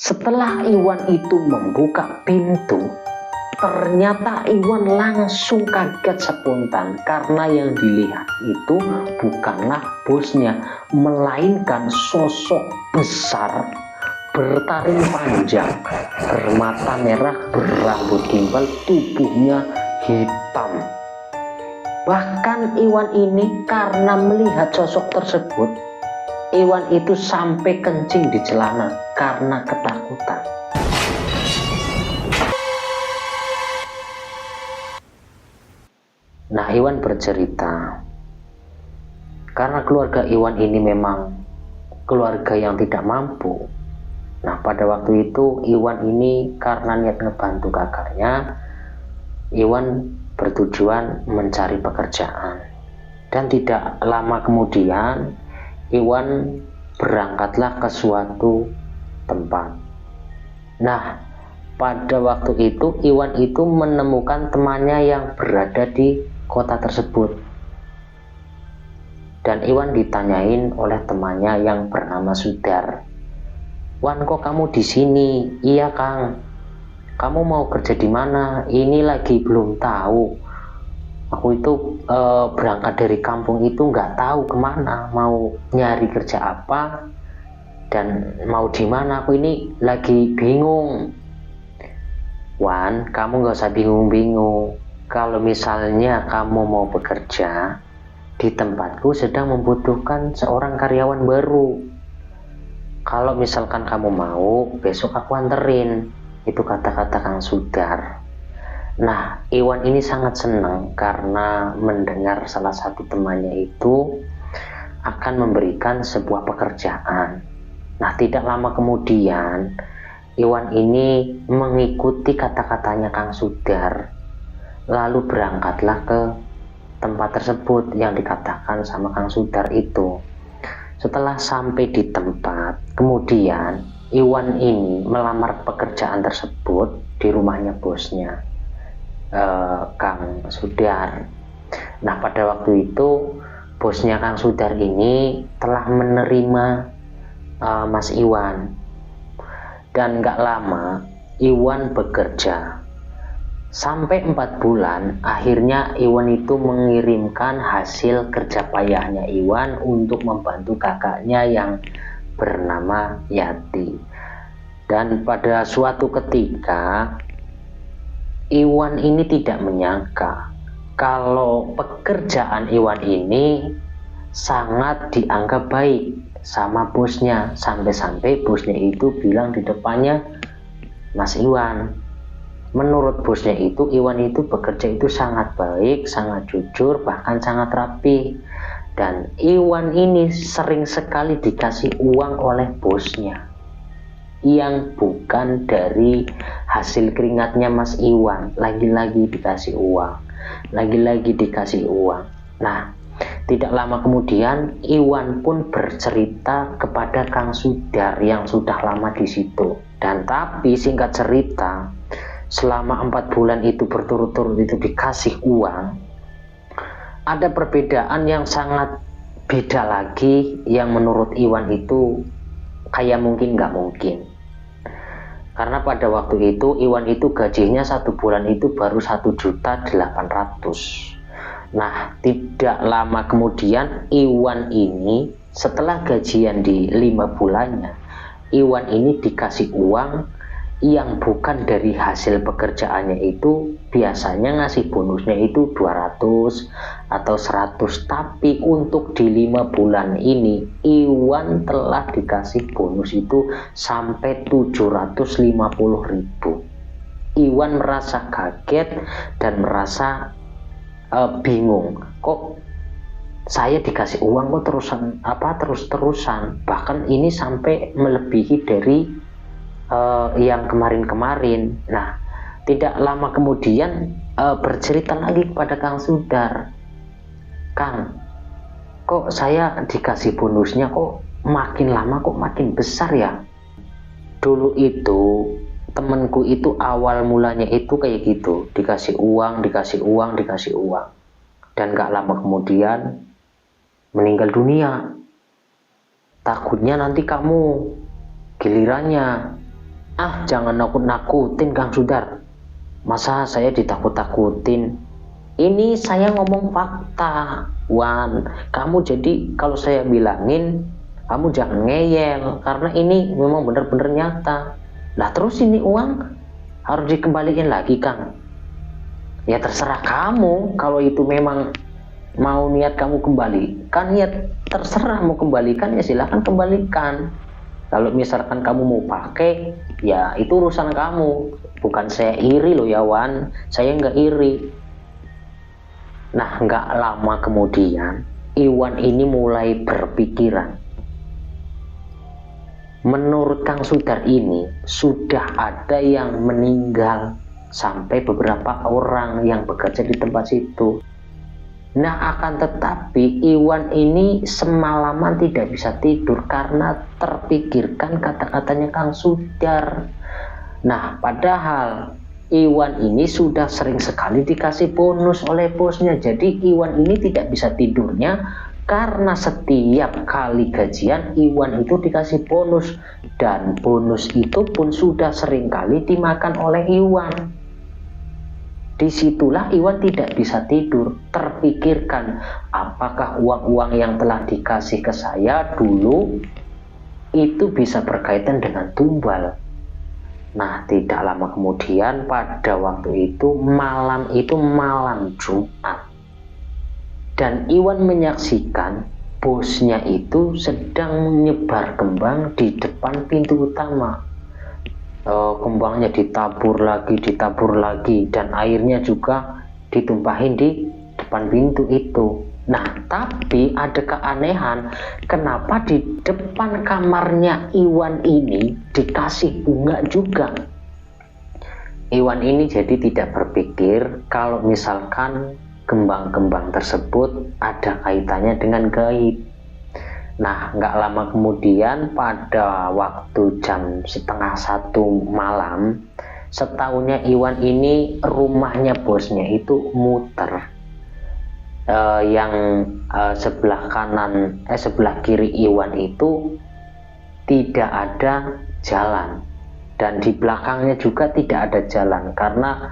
Setelah Iwan itu membuka pintu, ternyata Iwan langsung kaget spontan karena yang dilihat itu bukanlah bosnya, melainkan sosok besar bertaring panjang, bermata merah, berambut gimbal, tubuhnya hitam. Bahkan Iwan ini karena melihat sosok tersebut, Iwan itu sampai kencing di celana karena ketakutan. Nah, Iwan bercerita, karena keluarga Iwan ini memang keluarga yang tidak mampu. Nah, pada waktu itu Iwan ini karena niat ngebantu kakaknya, Iwan bertujuan mencari pekerjaan. Dan tidak lama kemudian Iwan berangkatlah ke suatu tempat. Nah, pada waktu itu Iwan itu menemukan temannya yang berada di kota tersebut. Dan Iwan ditanyain oleh temannya yang bernama Sudar. "Wan, kok kamu di sini?" "Iya, Kang." "Kamu mau kerja di mana?" "Ini lagi belum tahu. Aku itu berangkat dari kampung itu nggak tahu kemana, mau nyari kerja apa dan mau di mana. Aku ini lagi bingung." "Wan, kamu nggak usah bingung-bingung. Kalau misalnya kamu mau bekerja, di tempatku sedang membutuhkan seorang karyawan baru. Kalau misalkan kamu mau, besok aku anterin." Itu kata-kata Kang Sudar. Nah, Iwan ini sangat senang karena mendengar salah satu temannya itu akan memberikan sebuah pekerjaan. Nah, tidak lama kemudian Iwan ini mengikuti kata-katanya Kang Sudar, lalu berangkatlah ke tempat tersebut yang dikatakan sama Kang Sudar itu. Setelah sampai di tempat, kemudian Iwan ini melamar pekerjaan tersebut di rumahnya bosnya, Kang Sudar. Nah, pada waktu itu bosnya Kang Sudar ini telah menerima Mas Iwan. Dan gak lama Iwan bekerja sampai 4 bulan. Akhirnya Iwan itu mengirimkan hasil kerja payahnya Iwan untuk membantu kakaknya yang bernama Yati. Dan pada suatu ketika Iwan ini tidak menyangka kalau pekerjaan Iwan ini sangat dianggap baik sama bosnya, sampai-sampai bosnya itu bilang di depannya, "Mas Iwan, menurut bosnya itu Iwan itu bekerja itu sangat baik, sangat jujur, bahkan sangat rapi." Dan Iwan ini sering sekali dikasih uang oleh bosnya yang bukan dari hasil keringatnya Mas Iwan. Lagi-lagi dikasih uang, lagi-lagi dikasih uang. Nah, tidak lama kemudian Iwan pun bercerita kepada Kang Sudar yang sudah lama di situ. Dan tapi singkat cerita, selama 4 bulan itu berturut-turut itu dikasih uang, ada perbedaan yang sangat beda lagi yang menurut Iwan itu kayak mungkin nggak mungkin. Karena pada waktu itu Iwan itu gajinya 1 bulan itu baru 1.800.000. Nah, tidak lama kemudian Iwan ini setelah gajian di 5 bulannya, Iwan ini dikasih uang yang bukan dari hasil pekerjaannya itu. Biasanya ngasih bonusnya itu 200 atau 100, tapi untuk di 5 bulan ini Iwan telah dikasih bonus itu sampai 750.000. Iwan merasa kaget dan merasa bingung, kok saya dikasih uang kok terus-terusan, bahkan ini sampai melebihi dari yang kemarin-kemarin. Nah, tidak lama kemudian bercerita lagi kepada Kang Sudar, "Kang, kok saya dikasih bonusnya kok makin lama kok makin besar ya? Dulu itu temenku itu awal mulanya itu kayak gitu, dikasih uang, dan gak lama kemudian meninggal dunia. Takutnya nanti kamu gilirannya." Ah, jangan nakut-nakutin Kang Sudar. Masa saya ditakut-takutin? Ini saya ngomong fakta, Wan. Kamu jadi kalau saya bilangin, kamu jangan ngeyel, karena ini memang benar-benar nyata. Lah terus ini uang harus dikembalikan lagi, Kang. Ya terserah kamu, kalau itu memang mau niat kamu kembalikan, ya terserah mau kembalikan ya silahkan kembalikan. Kalau misalkan kamu mau pakai, ya itu urusan kamu. Bukan saya iri loh ya Wan, saya nggak iri. Nah nggak lama kemudian, Iwan ini mulai berpikiran. Menurut Kang Sudar ini, sudah ada yang meninggal, sampai beberapa orang yang bekerja di tempat situ. Nah akan tetapi Iwan ini semalaman tidak bisa tidur karena terpikirkan kata-katanya Kang Sudar. Nah padahal Iwan ini sudah sering sekali dikasih bonus oleh bosnya. Jadi Iwan ini tidak bisa tidurnya karena setiap kali gajian Iwan itu dikasih bonus. Dan bonus itu pun sudah sering kali dimakan oleh Iwan. Disitulah Iwan tidak bisa tidur, terpikirkan apakah uang-uang yang telah dikasih ke saya dulu itu bisa berkaitan dengan tumbal. Nah tidak lama kemudian pada waktu itu malam Jumat, dan Iwan menyaksikan bosnya itu sedang menyebar kembang di depan pintu utama. Kembangnya ditabur lagi dan airnya juga ditumpahin di depan pintu itu. Nah tapi ada keanehan, kenapa di depan kamarnya Iwan ini dikasih bunga juga. Iwan ini jadi tidak berpikir kalau misalkan kembang-kembang tersebut ada kaitannya dengan gaib. Nah nggak lama kemudian pada waktu jam 12:30 malam, setaunya Iwan ini rumahnya bosnya itu muter. Sebelah kiri Iwan itu tidak ada jalan, dan di belakangnya juga tidak ada jalan karena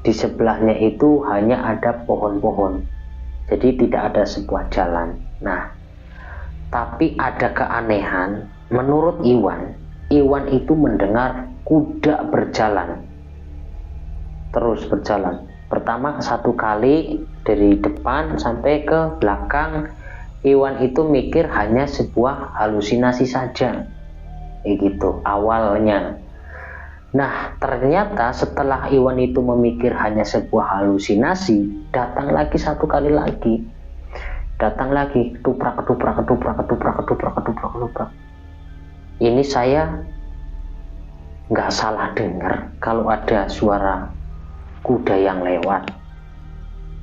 di sebelahnya itu hanya ada pohon-pohon, jadi tidak ada sebuah jalan. Nah tapi ada keanehan, menurut Iwan itu mendengar kuda berjalan, terus berjalan. Pertama satu kali dari depan sampai ke belakang, Iwan itu mikir hanya sebuah halusinasi saja, gitu awalnya. Nah ternyata setelah Iwan itu memikir hanya sebuah halusinasi, datang lagi satu kali lagi. Datang lagi, ketuprak. Ini saya nggak salah dengar kalau ada suara kuda yang lewat.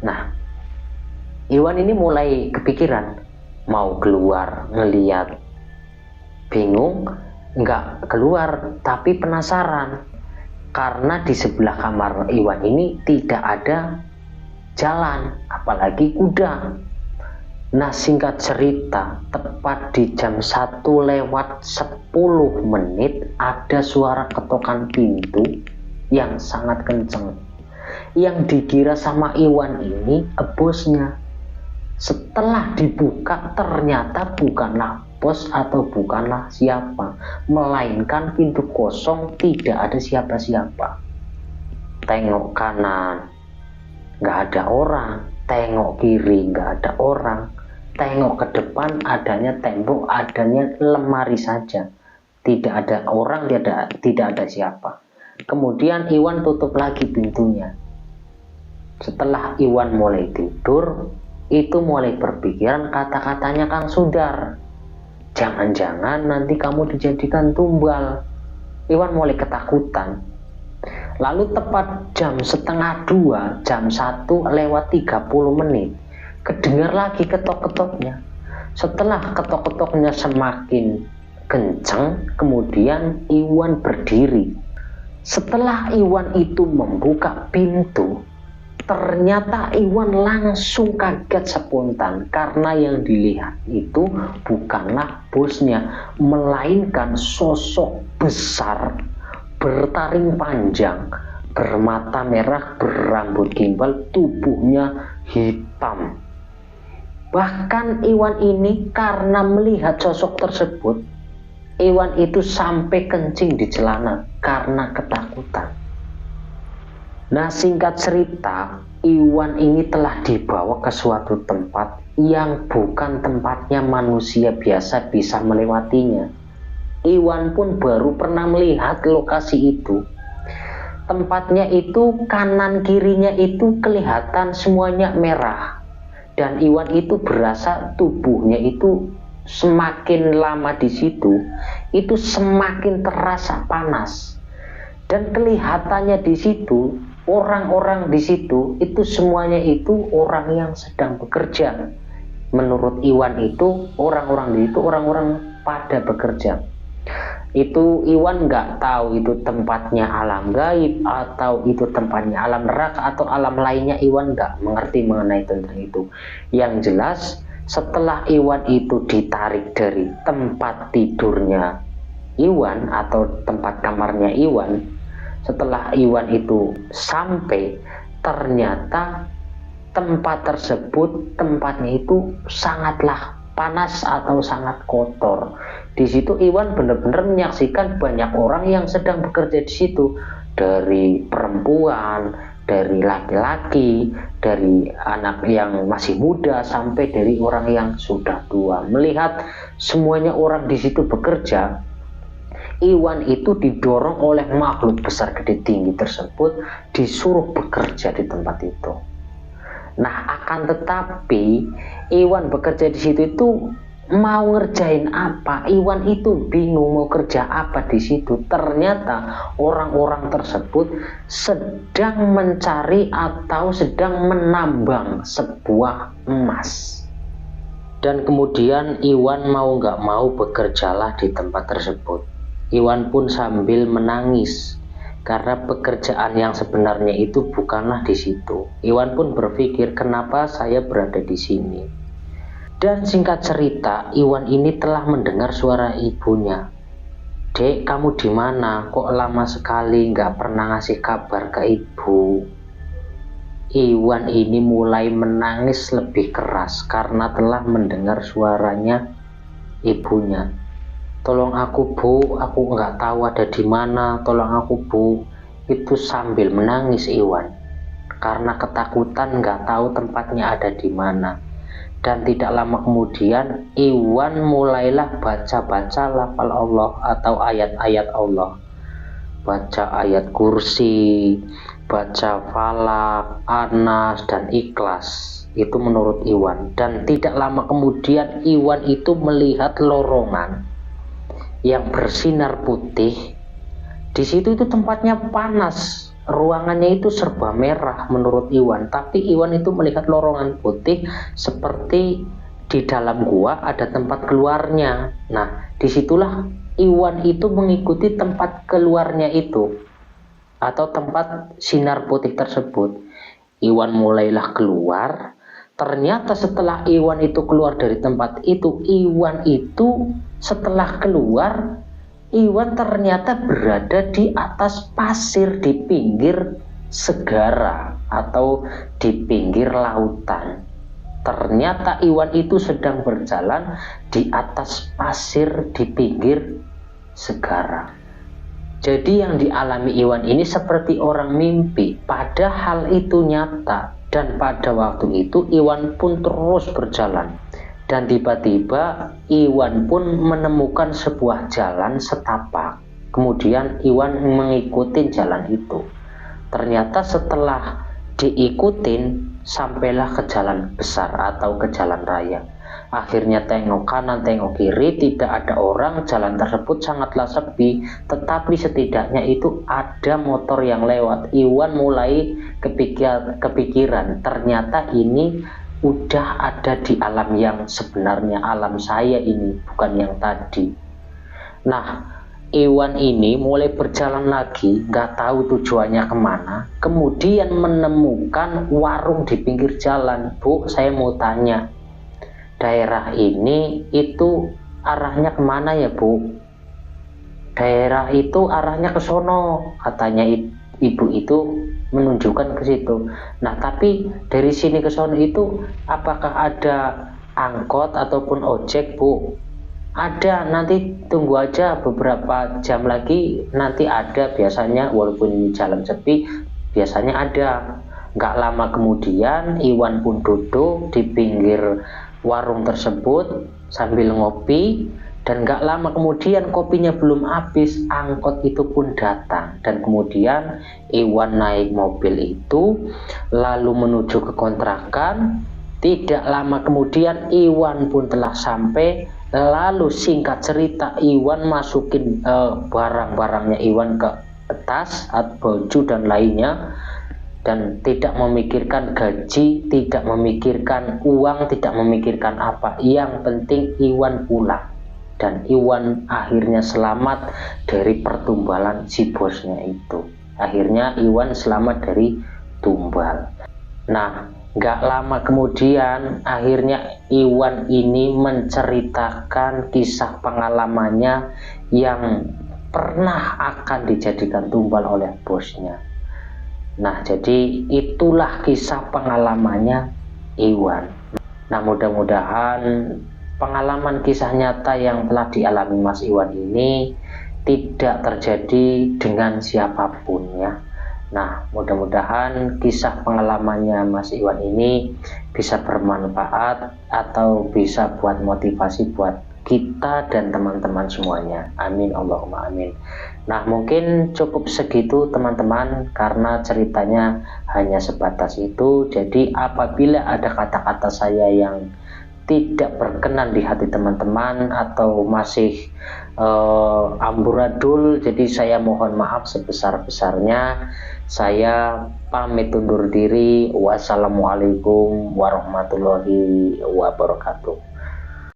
Nah Iwan ini mulai kepikiran mau keluar ngeliat, bingung nggak keluar tapi penasaran karena di sebelah kamar Iwan ini tidak ada jalan apalagi kuda. Nah singkat cerita, tepat di jam 1:10 ada suara ketokan pintu yang sangat kenceng. Yang dikira sama Iwan ini bosnya. Setelah dibuka ternyata bukanlah bos atau bukanlah siapa, melainkan pintu kosong, tidak ada siapa-siapa. Tengok kanan nggak ada orang, tengok kiri nggak ada orang, tengok ke depan adanya tembok, adanya lemari saja, tidak ada orang, tidak ada siapa. Kemudian Iwan tutup lagi pintunya. Setelah Iwan mulai tidur, itu mulai berpikiran kata-katanya Kang Sudar, jangan-jangan nanti kamu dijadikan tumbal. Iwan mulai ketakutan. Lalu tepat jam 1:30, jam 1:30, kedengar lagi ketok-ketoknya. Setelah ketok-ketoknya semakin kencang, kemudian Iwan berdiri. Setelah Iwan itu membuka pintu, ternyata Iwan langsung kaget spontan karena yang dilihat itu bukanlah bosnya, melainkan sosok besar bertaring panjang, bermata merah, berambut gimbal, tubuhnya hitam. Bahkan Iwan ini karena melihat sosok tersebut, Iwan itu sampai kencing di celana karena ketakutan. Nah, singkat cerita, Iwan ini telah dibawa ke suatu tempat yang bukan tempatnya manusia biasa bisa melewatinya. Iwan pun baru pernah melihat lokasi itu. Tempatnya itu kanan kirinya itu kelihatan semuanya merah. Dan Iwan itu berasa tubuhnya itu semakin lama di situ, itu semakin terasa panas. Dan kelihatannya di situ, orang-orang di situ, itu semuanya itu orang yang sedang bekerja. Menurut Iwan itu, orang-orang di situ, orang-orang pada bekerja. Itu Iwan nggak tahu itu tempatnya alam gaib atau itu tempatnya alam neraka atau alam lainnya. Iwan nggak mengerti mengenai tentang itu. Yang jelas setelah Iwan itu ditarik dari tempat tidurnya Iwan atau tempat kamarnya Iwan, setelah Iwan itu sampai, ternyata tempat tersebut tempatnya itu sangatlah panas atau sangat kotor. Di situ Iwan benar-benar menyaksikan banyak orang yang sedang bekerja di situ, dari perempuan, dari laki-laki, dari anak yang masih muda sampai dari orang yang sudah tua. Melihat semuanya orang di situ bekerja, Iwan itu didorong oleh makhluk besar gede tinggi tersebut, disuruh bekerja di tempat itu. Nah, akan tetapi Iwan bekerja di situ itu mau ngerjain apa? Iwan itu bingung mau kerja apa di situ. Ternyata orang-orang tersebut sedang mencari atau sedang menambang sebuah emas. Dan kemudian Iwan mau nggak mau bekerjalah di tempat tersebut. Iwan pun sambil menangis karena pekerjaan yang sebenarnya itu bukanlah di situ. Iwan pun berpikir, kenapa saya berada di sini? Dan singkat cerita, Iwan ini telah mendengar suara ibunya. Dek, kamu di mana? Kok lama sekali nggak pernah ngasih kabar ke ibu? Iwan ini mulai menangis lebih keras karena telah mendengar suaranya ibunya. Tolong aku bu, aku nggak tahu ada di mana, tolong aku bu. Itu sambil menangis Iwan karena ketakutan nggak tahu tempatnya ada di mana. Dan tidak lama kemudian Iwan mulailah baca-baca lafal Allah atau ayat-ayat Allah. Baca ayat kursi, baca falak, anas, dan ikhlas. Itu menurut Iwan. Dan tidak lama kemudian Iwan itu melihat lorongan yang bersinar putih. Di situ itu tempatnya panas, ruangannya itu serba merah menurut Iwan, tapi Iwan itu melihat lorongan putih seperti di dalam gua ada tempat keluarnya. Nah, disitulah Iwan itu mengikuti tempat keluarnya itu atau tempat sinar putih tersebut. Iwan mulailah keluar. Ternyata setelah Iwan itu keluar dari tempat itu, Iwan itu setelah keluar, Iwan ternyata berada di atas pasir di pinggir segara atau di pinggir lautan. Ternyata Iwan itu sedang berjalan di atas pasir di pinggir segara. Jadi yang dialami Iwan ini seperti orang mimpi, padahal itu nyata. Dan pada waktu itu Iwan pun terus berjalan. Dan tiba-tiba Iwan pun menemukan sebuah jalan setapak. Kemudian Iwan mengikuti jalan itu. Ternyata setelah diikutin sampailah ke jalan besar atau ke jalan raya. Akhirnya tengok kanan tengok kiri, tidak ada orang. Jalan tersebut sangatlah sepi, tetapi setidaknya itu ada motor yang lewat. Iwan mulai kepikiran, ternyata ini udah ada di alam yang sebenarnya, alam saya ini, bukan yang tadi. Nah, Iwan ini mulai berjalan lagi, nggak tahu tujuannya kemana. Kemudian menemukan warung di pinggir jalan. Bu, saya mau tanya, daerah ini itu arahnya kemana ya bu? daerah itu arahnya ke sono, katanya ibu itu menunjukkan ke situ. Nah, tapi dari sini ke sono itu apakah ada angkot ataupun ojek, Bu? Ada, nanti tunggu aja beberapa jam lagi, nanti ada biasanya, walaupun ini jalan sepi, biasanya ada. Nggak lama kemudian Iwan pun duduk di pinggir warung tersebut sambil ngopi, dan nggak lama kemudian kopinya belum habis, angkot itu pun datang, dan kemudian Iwan naik mobil itu lalu menuju ke kontrakan. Tidak lama kemudian Iwan pun telah sampai. Lalu singkat cerita, Iwan masukin barang-barangnya Iwan ke tas, baju dan lainnya, dan tidak memikirkan gaji, tidak memikirkan uang, tidak memikirkan apa. Yang penting Iwan pulang, dan Iwan akhirnya selamat dari pertumbalan si bosnya itu. Akhirnya Iwan selamat dari tumbal. Nah, gak lama kemudian akhirnya Iwan ini menceritakan kisah pengalamannya yang pernah akan dijadikan tumbal oleh bosnya. Nah, jadi itulah kisah pengalamannya Iwan. Nah, mudah-mudahan pengalaman kisah nyata yang telah dialami Mas Iwan ini tidak terjadi dengan siapapun ya. Nah, mudah-mudahan kisah pengalamannya Mas Iwan ini bisa bermanfaat atau bisa buat motivasi buat kita dan teman-teman semuanya. Amin Allahumma amin. Nah, mungkin cukup segitu teman-teman, karena ceritanya hanya sebatas itu. Jadi apabila ada kata-kata saya yang tidak berkenan di hati teman-teman atau masih amburadul, jadi saya mohon maaf sebesar-besarnya. Saya pamit undur diri. Wassalamualaikum warahmatullahi wabarakatuh.